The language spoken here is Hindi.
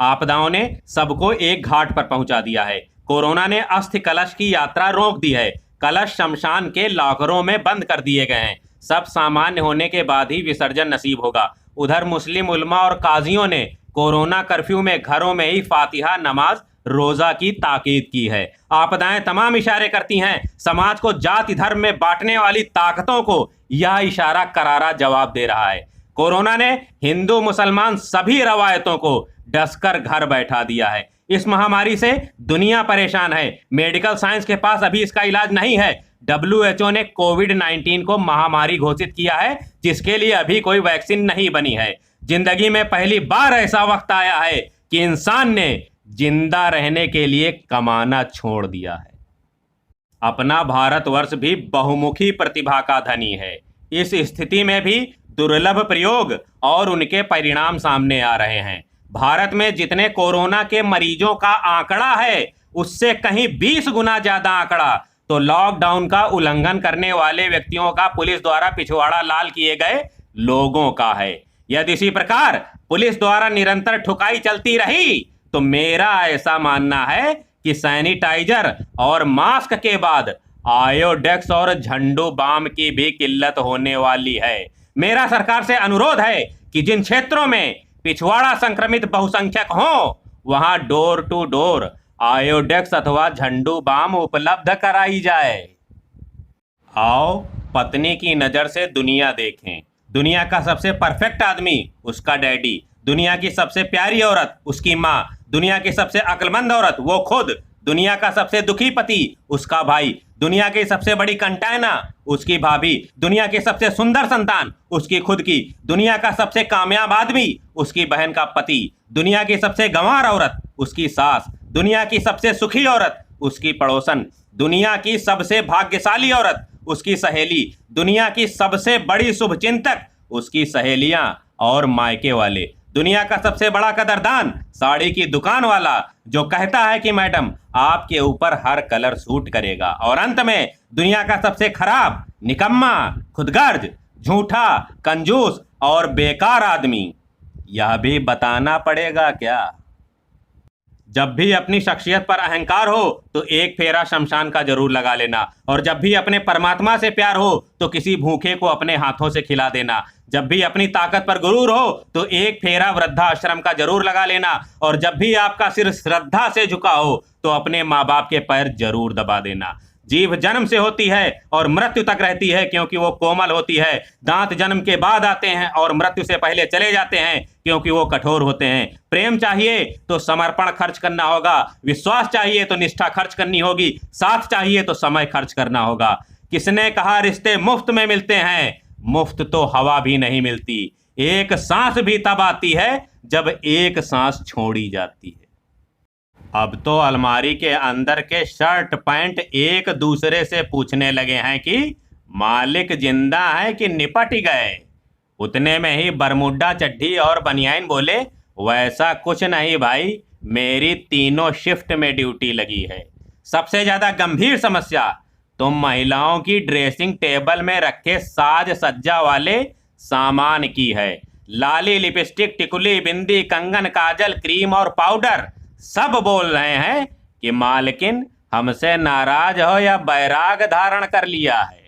आपदाओं ने सबको एक घाट पर पहुंचा दिया है। कोरोना ने अस्थि कलश की यात्रा रोक दी है। कलश शमशान के लॉकरों में बंद कर दिए गए हैं। सब सामान्य होने के बाद ही विसर्जन नसीब होगा। उधर मुस्लिम उलमा और काजियों ने कोरोना कर्फ्यू में घरों में ही फातिहा नमाज रोजा की ताकीद की है। आपदाएं तमाम इशारे करती हैं। समाज को जाति धर्म में बांटने वाली ताकतों को यह इशारा करारा जवाब दे रहा है। कोरोना ने हिंदू मुसलमान सभी रवायतों को डसकर घर बैठा दिया है। इस महामारी से दुनिया परेशान है। मेडिकल साइंस के पास अभी इसका इलाज नहीं है। WHO ने कोविड-19 को महामारी घोषित किया है, जिसके लिए अभी कोई वैक्सीन नहीं बनी है। जिंदगी में पहली बार ऐसा वक्त आया है कि इंसान ने जिंदा रहने के लिए कमाना छोड़ दिया है। अपना भारतवर्ष भी बहुमुखी प्रतिभा का धनी है। इस स्थिति में भी दुर्लभ प्रयोग और उनके परिणाम सामने आ रहे हैं। भारत में जितने कोरोना के मरीजों का आंकड़ा है, उससे कहीं 20 गुना ज्यादा आंकड़ा तो लॉकडाउन का उल्लंघन करने वाले व्यक्तियों का पुलिस द्वारा पिछवाड़ा लाल किए गए लोगों का है। यदि इसी प्रकार पुलिस द्वारा निरंतर ठुकाई चलती रही तो मेरा ऐसा मानना है कि सैनिटाइजर और मास्क के बाद आयोडेक्स और झंडू बाम की भी किल्लत होने वाली है। मेरा सरकार से अनुरोध है कि जिन क्षेत्रों में पिछवाड़ा संक्रमित बहुसंख्यक हों, वहां डोर टू डोर आयोडेक्स अथवा झंडू बाम उपलब्ध कराई जाए। आओ पत्नी की नजर से दुनिया देखें। दुनिया का सबसे परफेक्ट आदमी उसका डैडी, दुनिया की सबसे प्यारी औरत उसकी माँ, दुनिया की सबसे अक्लमंद औरत वो खुद, दुनिया का सबसे दुखी पति उसका भाई, दुनिया की सबसे बड़ी कंटैना उसकी भाभी, दुनिया की सबसे सुंदर संतान उसकी खुद की, दुनिया का सबसे कामयाब आदमी उसकी बहन का पति, दुनिया की सबसे गंवार औरत उसकी सास, दुनिया की सबसे सुखी औरत उसकी पड़ोसन, दुनिया की सबसे भाग्यशाली औरत उसकी सहेली, दुनिया की सबसे बड़ी शुभचिंतक उसकी सहेलियां और मायके वाले, दुनिया का सबसे बड़ा कदरदान साड़ी की दुकान वाला जो कहता है कि मैडम आपके ऊपर हर कलर सूट करेगा, और अंत में दुनिया का सबसे खराब, निकम्मा, खुदगर्ज, झूठा, कंजूस और बेकार आदमी। यह भी बताना पड़ेगा क्या? जब भी अपनी शख्सियत पर अहंकार हो तो एक फेरा शमशान का जरूर लगा लेना, और जब भी अपने परमात्मा से प्यार हो तो किसी भूखे को अपने हाथों से खिला देना। जब भी अपनी ताकत पर गुरूर हो तो एक फेरा वृद्धाश्रम का जरूर लगा लेना, और जब भी आपका सिर श्रद्धा से झुका हो तो अपने माँ बाप के पैर जरूर दबा देना। जीभ जन्म से होती है और मृत्यु तक रहती है क्योंकि वो कोमल होती है। दांत जन्म के बाद आते हैं और मृत्यु से पहले चले जाते हैं क्योंकि वो कठोर होते हैं। प्रेम चाहिए तो समर्पण खर्च करना होगा, विश्वास चाहिए तो निष्ठा खर्च करनी होगी, साथ चाहिए तो समय खर्च करना होगा। किसने कहा रिश्ते मुफ्त में मिलते हैं? मुफ्त तो हवा भी नहीं मिलती। एक सांस भी तब आती है जब एक सांस छोड़ी जाती है। अब तो अलमारी के अंदर के शर्ट पैंट एक दूसरे से पूछने लगे हैं कि मालिक जिंदा है कि निपट गए। उतने में ही बरमुड्डा चड्ढी और बनियाइन बोले, वैसा कुछ नहीं भाई, मेरी तीनों शिफ्ट में ड्यूटी लगी है। सबसे ज्यादा गंभीर समस्या तुम महिलाओं की ड्रेसिंग टेबल में रखे साज सज्जा वाले सामान की है। लाली, लिपस्टिक, टिकुली, बिंदी, कंगन, काजल, क्रीम और पाउडर सब बोल रहे हैं कि मालकिन हमसे नाराज हो या बैराग धारण कर लिया है।